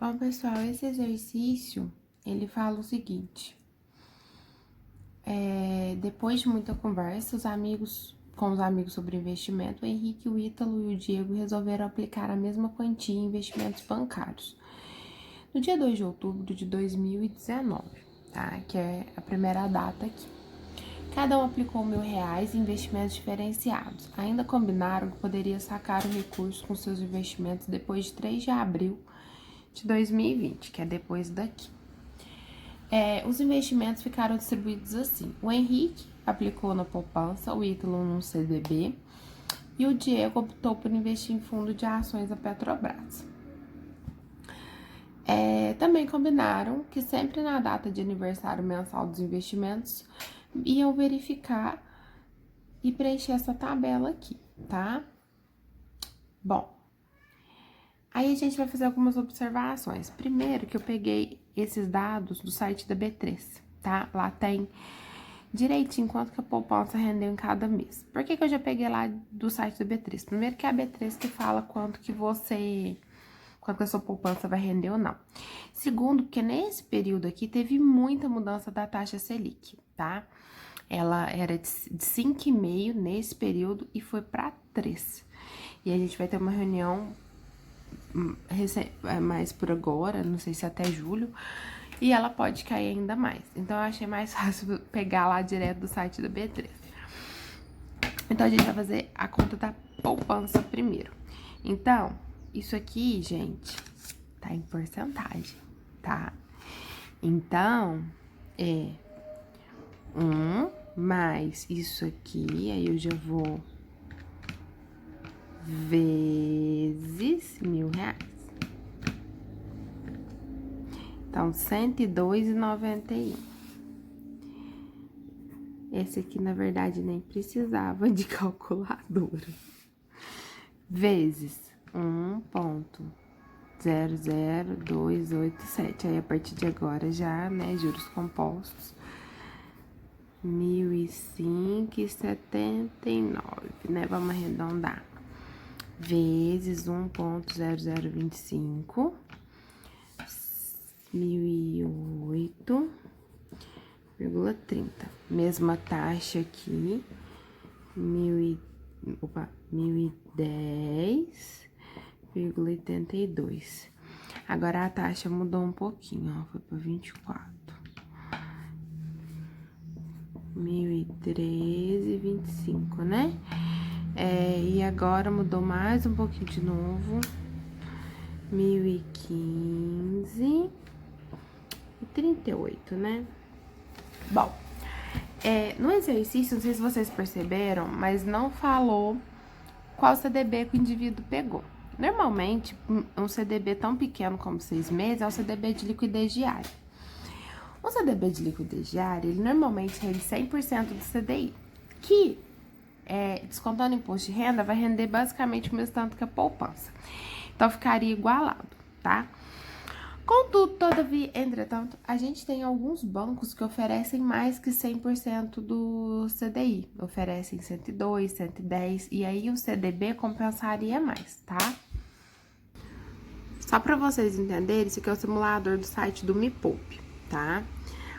Bom, pessoal, esse exercício, ele fala o seguinte. Depois de muita conversa, com os amigos sobre investimento, o Henrique, o Ítalo e o Diego resolveram aplicar a mesma quantia em investimentos bancários. No dia 2 de outubro de 2019, tá? Que é a primeira data aqui. Cada um aplicou R$ 1.000 em investimentos diferenciados. Ainda combinaram que poderia sacar o recurso com seus investimentos depois de 3 de abril de 2020, que é depois daqui. Os investimentos ficaram distribuídos assim. O Henrique aplicou na poupança, o Ítalo num CDB e o Diego optou por investir em fundo de ações da Petrobras. Também combinaram que sempre na data de aniversário mensal dos investimentos iam verificar e preencher essa tabela aqui, tá? Bom, aí a gente vai fazer algumas observações. Primeiro que eu peguei esses dados do site da B3, tá? Lá tem direitinho quanto que a poupança rendeu em cada mês. Por que eu já peguei lá do site da B3? Primeiro que é a B3 que fala quanto que a sua poupança vai render ou não. Segundo, porque nesse período aqui teve muita mudança da taxa Selic, tá? Ela era de 5,5 nesse período e foi para 3. E a gente vai ter uma reunião mais por agora, não sei se até julho, e ela pode cair ainda mais. Então, eu achei mais fácil pegar lá direto do site da B3. Então, a gente vai fazer a conta da poupança primeiro. Então, isso aqui, gente, tá em porcentagem, tá? Então, é 1 mais isso aqui, aí eu já vou vezes R$ 1.000. Então, 102,91. Esse aqui, na verdade, nem precisava de calculadora. Vezes 1,00287. Aí, a partir de agora, já, né, juros compostos. 1.005,79, né? Vamos arredondar. Vezes 1,0025. 1.008,30. Mesma taxa aqui. 1.010,82. Agora a taxa mudou um pouquinho, ó, foi para 24. 1.013,25, né? E agora mudou mais um pouquinho de novo. 1.015,38, né? Bom, no exercício, não sei se vocês perceberam, mas não falou qual CDB que o indivíduo pegou. Normalmente, um CDB tão pequeno como 6 meses é um CDB de liquidez diária. Um CDB de liquidez diária, ele normalmente rende 100% do CDI, que, descontando imposto de renda, vai render basicamente o mesmo tanto que a poupança. Então, ficaria igualado, tá? Contudo, todavia, entretanto, a gente tem alguns bancos que oferecem mais que 100% do CDI. Oferecem 102, 110, e aí o CDB compensaria mais, tá? Só para vocês entenderem, isso aqui é o simulador do site do Me Poupe, tá?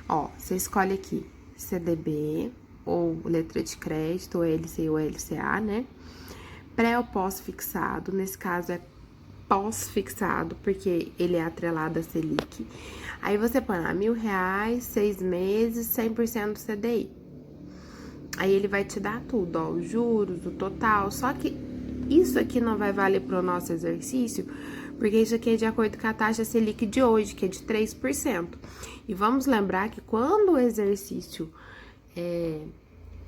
Ó, você escolhe aqui CDB, ou letra de crédito, ou LC ou LCA, né? Pré ou pós-fixado, nesse caso é pós-fixado, porque ele é atrelado a Selic. Aí você põe lá R$ 1.000, 6 meses, 100% do CDI. Aí ele vai te dar tudo, ó, os juros, o total. Só que isso aqui não vai valer para o nosso exercício, porque isso aqui é de acordo com a taxa Selic de hoje, que é de 3%. E vamos lembrar que quando o exercício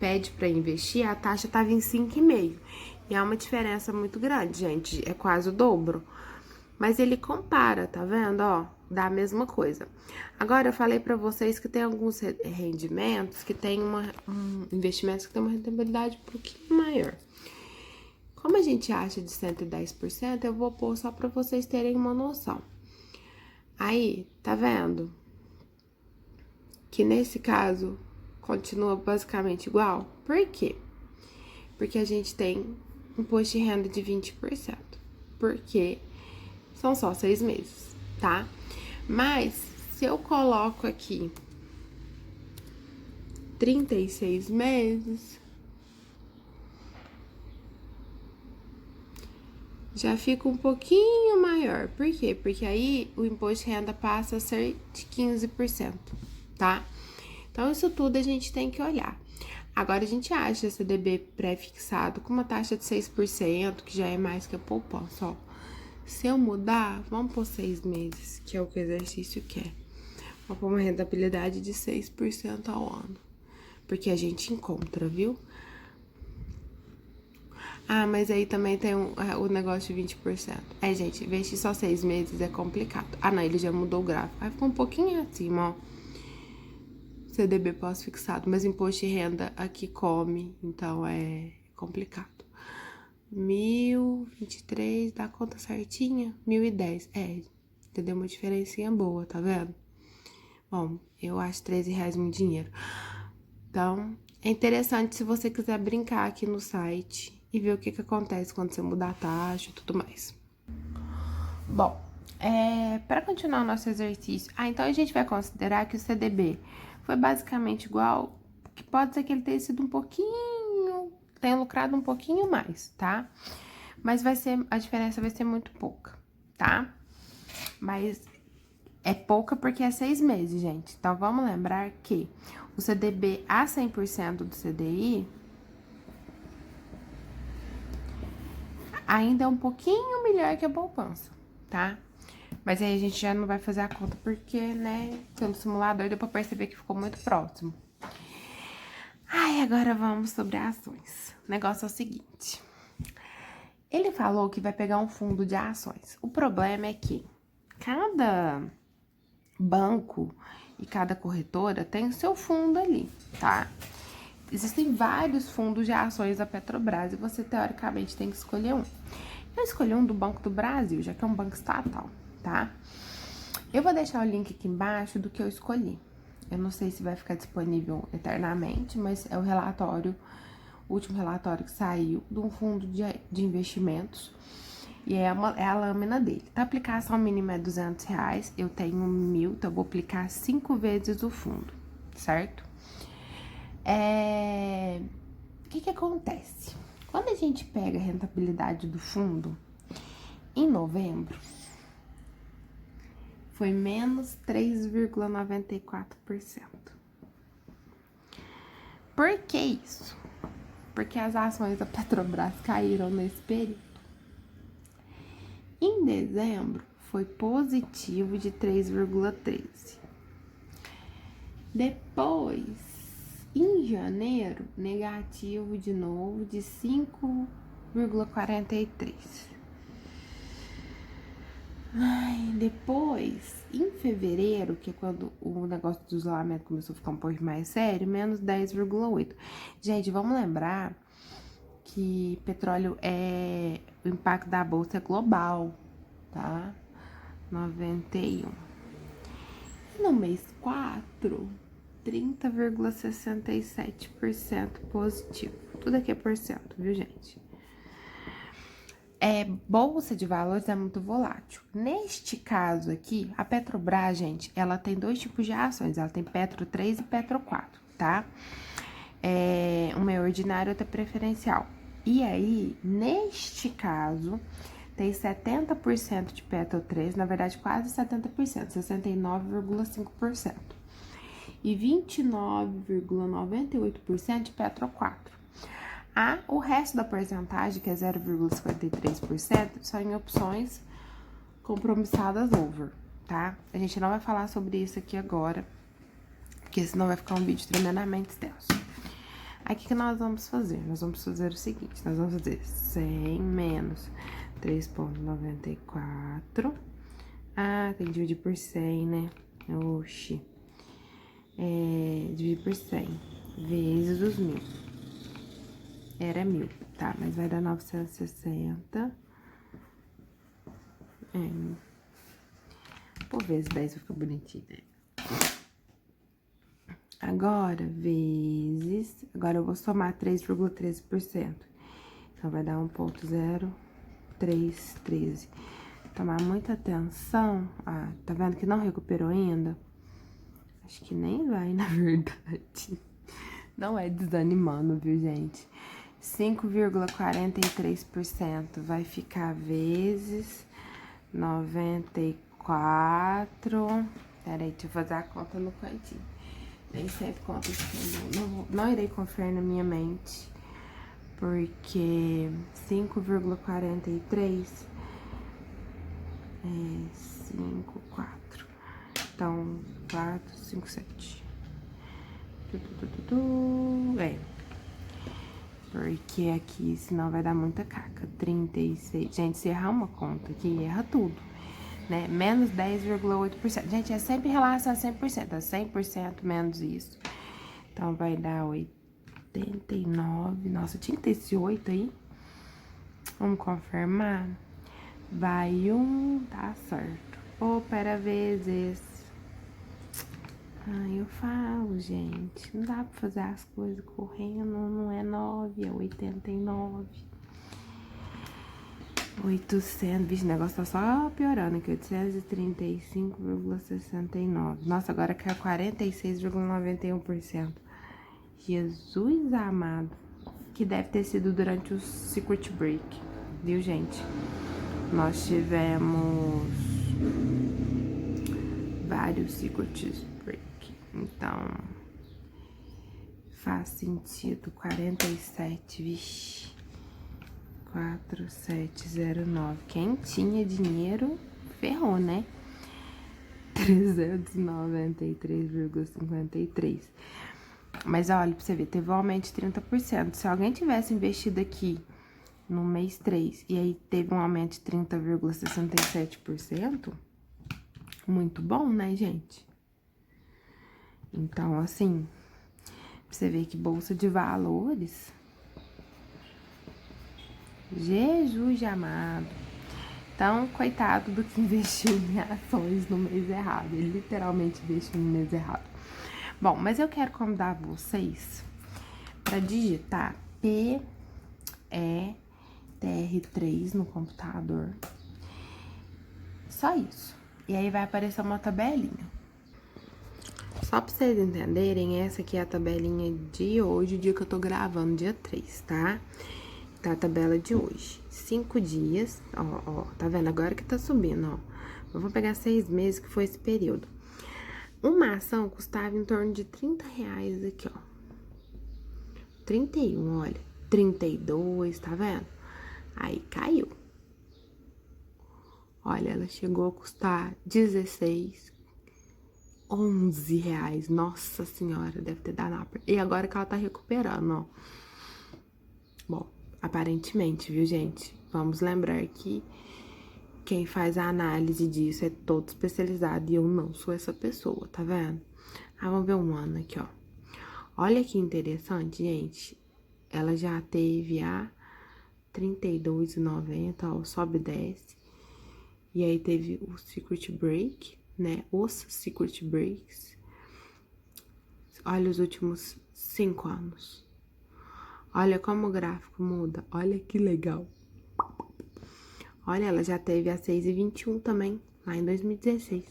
pede para investir, a taxa estava em 5,5%. E é uma diferença muito grande, gente, é quase o dobro. Mas ele compara, tá vendo, ó, dá a mesma coisa. Agora, eu falei pra vocês que tem alguns rendimentos que tem investimentos que tem uma rentabilidade um pouquinho maior. Como a gente acha de 110%, eu vou pôr só pra vocês terem uma noção. Aí, tá vendo? Que nesse caso, continua basicamente igual. Por quê? Porque a gente tem imposto de renda de 20%. Porque são só 6 meses. tá? Mas, se eu coloco aqui 36 meses, já fica um pouquinho maior. Por quê? Porque aí o imposto de renda passa a ser de 15%, tá? Então, isso tudo a gente tem que olhar. Agora, a gente acha CDB pré-fixado com uma taxa de 6%, que já é mais que a poupança, ó. Se eu mudar, vamos por 6 meses, que é o que o exercício quer. Vou pôr uma rentabilidade de 6% ao ano. Porque a gente encontra, viu? Ah, mas aí também tem o negócio de 20%. É, gente, investir só 6 meses é complicado. Ah, não, ele já mudou o gráfico. Aí ficou um pouquinho acima, ó. CDB pós-fixado, mas imposto de renda aqui come, então é complicado. 1.023, dá conta certinha? 1.010, entendeu? Uma diferencinha boa, tá vendo? Bom, eu acho R$13 muito dinheiro. Então, é interessante se você quiser brincar aqui no site e ver o que acontece quando você mudar a taxa e tudo mais. Bom, para continuar o nosso exercício, então a gente vai considerar que o CDB foi basicamente igual, que pode ser que ele tenha sido tenha lucrado um pouquinho mais, tá? Mas a diferença vai ser muito pouca, tá? Mas é pouca porque é 6 meses, gente. Então, vamos lembrar que o CDB a 100% do CDI ainda é um pouquinho melhor que a poupança, tá? Mas aí a gente já não vai fazer a conta porque, né, pelo simulador deu pra perceber que ficou muito próximo. Ai, agora vamos sobre ações. O negócio é o seguinte. Ele falou que vai pegar um fundo de ações. O problema é que cada banco e cada corretora tem o seu fundo ali, tá? Existem vários fundos de ações da Petrobras e você, teoricamente, tem que escolher um. Eu escolhi um do Banco do Brasil, já que é um banco estatal, tá? Eu vou deixar o link aqui embaixo do que eu escolhi. Eu não sei se vai ficar disponível eternamente, mas é o último relatório que saiu de um fundo de investimentos. E é a lâmina dele. A aplicação mínima é R$200, eu tenho 1.000, então eu vou aplicar 5 vezes o fundo, certo? O que acontece? Quando a gente pega a rentabilidade do fundo, em novembro, foi menos 3,94%. Por que isso? Porque as ações da Petrobras caíram nesse período. Em dezembro, foi positivo de 3,13. Depois, em janeiro, negativo de novo de 5,43. Depois, em fevereiro, que é quando o negócio do isolamento começou a ficar um pouco mais sério, menos 10,8. Gente, vamos lembrar que petróleo o impacto da bolsa é global, tá? 91. E no mês 4, 30,67% positivo. Tudo aqui é porcento, viu, gente? Bolsa de valores é muito volátil. Neste caso aqui, a Petrobras, gente, ela tem 2 tipos de ações. Ela tem Petro 3 e Petro 4, tá? Uma é ordinária e outra é preferencial. E aí, neste caso, tem 70% de Petro 3, na verdade quase 70%, 69,5%. E 29,98% de Petro 4. O resto da porcentagem, que é 0,53%, são em opções compromissadas over, tá? A gente não vai falar sobre isso aqui agora, porque senão vai ficar um vídeo tremendamente extenso. Aí, o que nós vamos fazer? Nós vamos fazer o seguinte, nós vamos fazer 100 menos 3,94. Tem que dividir por 100, né? Oxi. Dividir por 100 vezes os 1.000. Era 1.000, tá? Mas vai dar 960. Por vezes 10 vai ficar bonitinho, né? Agora, vezes... Agora eu vou somar 3,13%. Então, vai dar 1,0313. tomar muita atenção. Ah, tá vendo que não recuperou ainda? Acho que nem vai, na verdade. Não é desanimando, viu, gente? 5,43% vai ficar vezes 94. Peraí, deixa eu fazer a conta no cantinho. Nem sempre conta isso. Não irei confiar na minha mente. Porque 5,43 é 5, 4. Então, 4, 5, 7. É. Porque aqui, senão vai dar muita caca. 36. Gente, se errar uma conta aqui, erra tudo, né? Menos 10,8%. Gente, é sempre em relação a 100%. É 100% menos isso. Então, vai dar 89. Nossa, tinha que ter esse 8 aí. Vamos confirmar. Vai 1, tá certo. Opera vezes. Ai, eu falo, gente. Não dá pra fazer as coisas correndo. Não é 9, é 89. 800. Vixe, o negócio tá só piorando aqui. 835,69. Nossa, agora caiu 46,91%. Jesus amado. Que deve ter sido durante o Secret Break. Viu, gente? Nós tivemos vários Secret Break. Então, faz sentido. 47, vixe. 4709. Quem tinha dinheiro, ferrou, né? 393,53. Mas olha, pra você ver, teve um aumento de 30%. Se alguém tivesse investido aqui no mês 3 e aí teve um aumento de 30,67%, muito bom, né, gente? Então, assim, pra você ver que bolsa de valores, Jesus amado. Então, coitado do que investiu em ações no mês errado. Ele literalmente investiu no mês errado. Bom, mas eu quero convidar vocês para digitar PETR3 no computador. Só isso. E aí vai aparecer uma tabelinha. Só pra vocês entenderem, essa aqui é a tabelinha de hoje, o dia que eu tô gravando, dia 3, tá? Tá a tabela de hoje. 5 dias, ó, tá vendo? Agora que tá subindo, ó. Eu vou pegar 6 meses, que foi esse período. Uma ação custava em torno de R$30 aqui, ó. 31, olha. 32, tá vendo? Aí caiu. Olha, ela chegou a custar 16, R$11. Nossa senhora, deve ter dado uma... E agora que ela tá recuperando, ó. Bom, aparentemente, viu, gente? Vamos lembrar que quem faz a análise disso é todo especializado e eu não sou essa pessoa, tá vendo? Ah, vamos ver um ano aqui, ó. Olha que interessante, gente. Ela já teve a 32,90, ó, sobe e desce. E aí teve o Secret Break, né? Os Secret Breaks. Olha os últimos 5 anos. Olha como o gráfico muda. Olha que legal. Olha, ela já teve a 6,21 também, lá em 2016.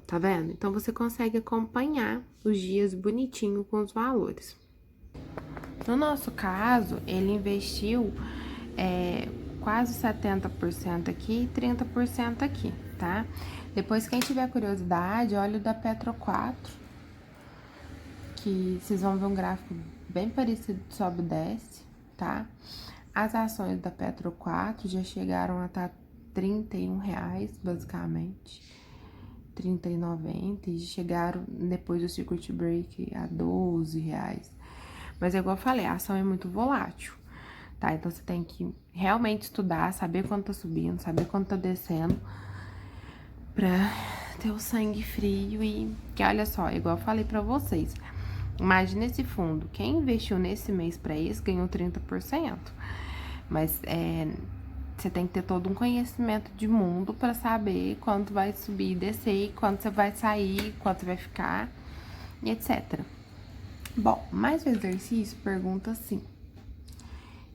Tá vendo? Então, você consegue acompanhar os dias bonitinho com os valores. No nosso caso, ele investiu quase 70% aqui e 30% aqui, tá? Depois, quem tiver curiosidade, olha o da Petro 4, que vocês vão ver um gráfico bem parecido, sobe e desce, tá? As ações da Petro 4 já chegaram a estar R$31, basicamente. R$30,90 e chegaram depois do Circuit Break a R$12. Mas é igual eu falei, a ação é muito volátil, tá? Então você tem que realmente estudar, saber quanto tá subindo, saber quanto tá descendo, pra ter o sangue frio e... Que olha só, igual eu falei pra vocês, imagina esse fundo, quem investiu nesse mês pra esse ganhou 30%. Mas você tem que ter todo um conhecimento de mundo pra saber quanto vai subir e descer, quanto você vai sair, quanto você vai ficar, e etc. Bom, mais o exercício pergunta assim: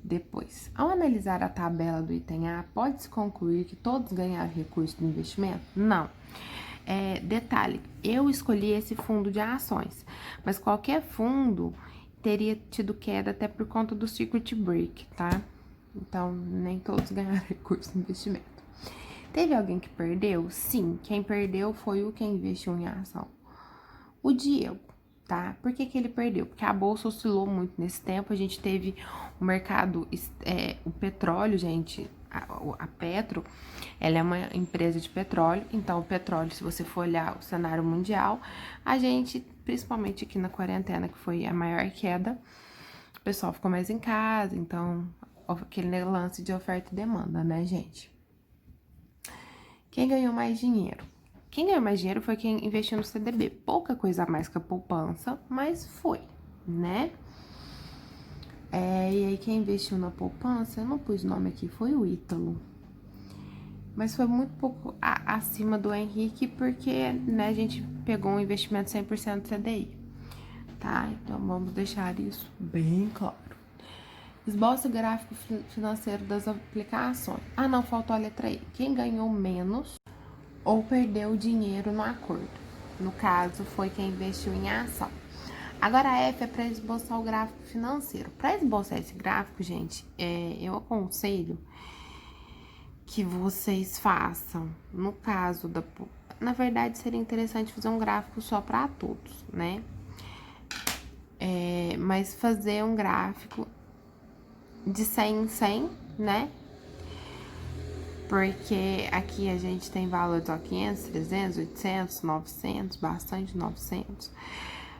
Depois, ao analisar a tabela do item A, pode-se concluir que todos ganharam recurso do investimento? Não. Detalhe, eu escolhi esse fundo de ações, mas qualquer fundo teria tido queda até por conta do circuit break, tá? Então, nem todos ganharam recurso do investimento. Teve alguém que perdeu? Sim, quem perdeu foi o que investiu em ação. O Diego, tá? Por que ele perdeu? Porque a bolsa oscilou muito nesse tempo, a gente teve o mercado, o petróleo, gente, a Petro, ela é uma empresa de petróleo, então o petróleo, se você for olhar o cenário mundial, a gente, principalmente aqui na quarentena, que foi a maior queda, o pessoal ficou mais em casa, então, aquele lance de oferta e demanda, né, gente? Quem ganhou mais dinheiro? Quem ganhou mais dinheiro foi quem investiu no CDB. Pouca coisa a mais que a poupança, mas foi, né? E aí, quem investiu na poupança, eu não pus o nome aqui, foi o Ítalo. Mas foi muito pouco acima do Henrique, porque, né, a gente pegou um investimento 100% CDI, tá? Então, vamos deixar isso bem claro. Esboça o gráfico financeiro das aplicações. Ah, não, faltou a letra E. Quem ganhou menos ou perdeu dinheiro no acordo. No caso, foi quem investiu em ação. Agora, a F é para esboçar o gráfico financeiro. Para esboçar esse gráfico, gente, eu aconselho que vocês façam, no caso da... Na verdade, seria interessante fazer um gráfico só para todos, né? Mas fazer um gráfico de 100 em 100, né? Porque aqui a gente tem valores, ó, 500, 300, 800, 900, bastante 900.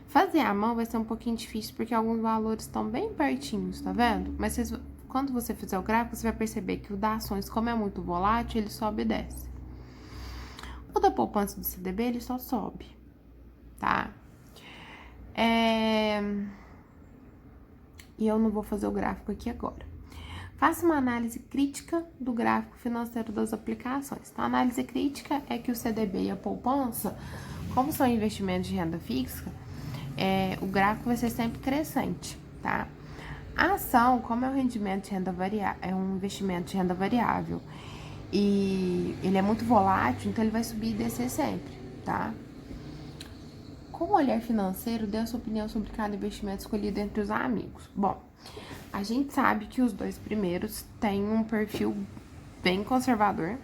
Fazer à mão vai ser um pouquinho difícil, porque alguns valores estão bem pertinhos, tá vendo? Mas quando você fizer o gráfico, você vai perceber que o da ações, como é muito volátil, ele sobe e desce. O da poupança do CDB, ele só sobe, tá? E eu não vou fazer o gráfico aqui agora. Faça uma análise crítica do gráfico financeiro das aplicações. Então, a análise crítica é que o CDB e a poupança, como são investimentos de renda fixa, o gráfico vai ser sempre crescente, tá? A ação, como é um rendimento de renda variável, é um investimento de renda variável e ele é muito volátil, então ele vai subir e descer sempre, tá? Como olhar financeiro, dê a sua opinião sobre cada investimento escolhido entre os amigos. Bom, a gente sabe que os dois primeiros têm um perfil bem conservador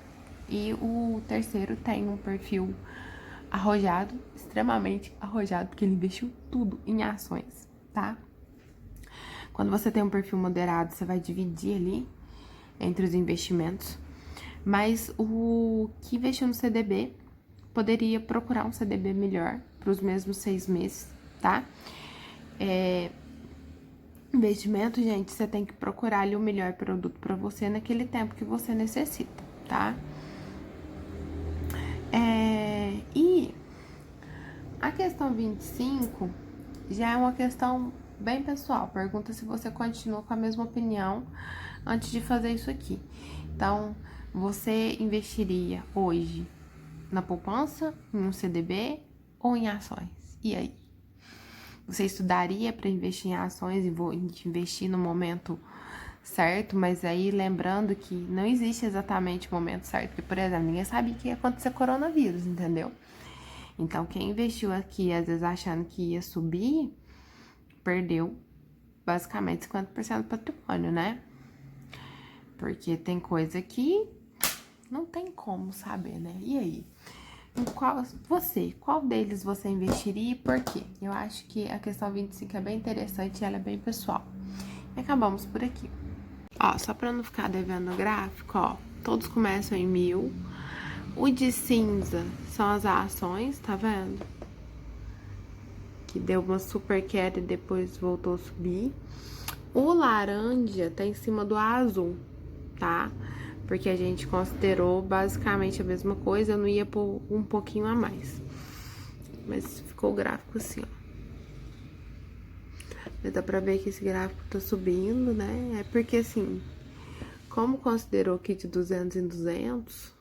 e o terceiro tem um perfil arrojado, extremamente arrojado, porque ele investiu tudo em ações, tá? Quando você tem um perfil moderado, você vai dividir ali entre os investimentos, mas o que investiu no CDB poderia procurar um CDB melhor para os mesmos 6 meses, tá? Investimento, gente, você tem que procurar ali o melhor produto para você naquele tempo que você necessita, tá? E a questão 25 já é uma questão bem pessoal. Pergunta se você continua com a mesma opinião antes de fazer isso aqui. Então, você investiria hoje na poupança, em um CDB ou em ações? E aí? Você estudaria para investir em ações e vou investir no momento certo, mas aí lembrando que não existe exatamente o momento certo, porque, por exemplo, ninguém sabia que ia acontecer coronavírus, entendeu? Então, quem investiu aqui, às vezes achando que ia subir, perdeu basicamente 50% do patrimônio, né? Porque tem coisa que não tem como saber, né? E aí? Qual deles você investiria e por quê? Eu acho que a questão 25 é bem interessante e ela é bem pessoal. E acabamos por aqui. Ó, só pra não ficar devendo o gráfico, ó, todos começam em 1000. O de cinza são as ações, tá vendo? Que deu uma super queda e depois voltou a subir. O laranja tá em cima do azul, tá? Porque a gente considerou basicamente a mesma coisa, eu não ia pôr um pouquinho a mais. Mas ficou o gráfico assim, ó. Mas dá pra ver que esse gráfico tá subindo, né? É porque assim, como considerou aqui de 200 em 200,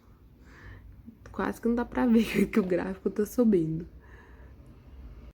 quase que não dá pra ver que o gráfico tá subindo.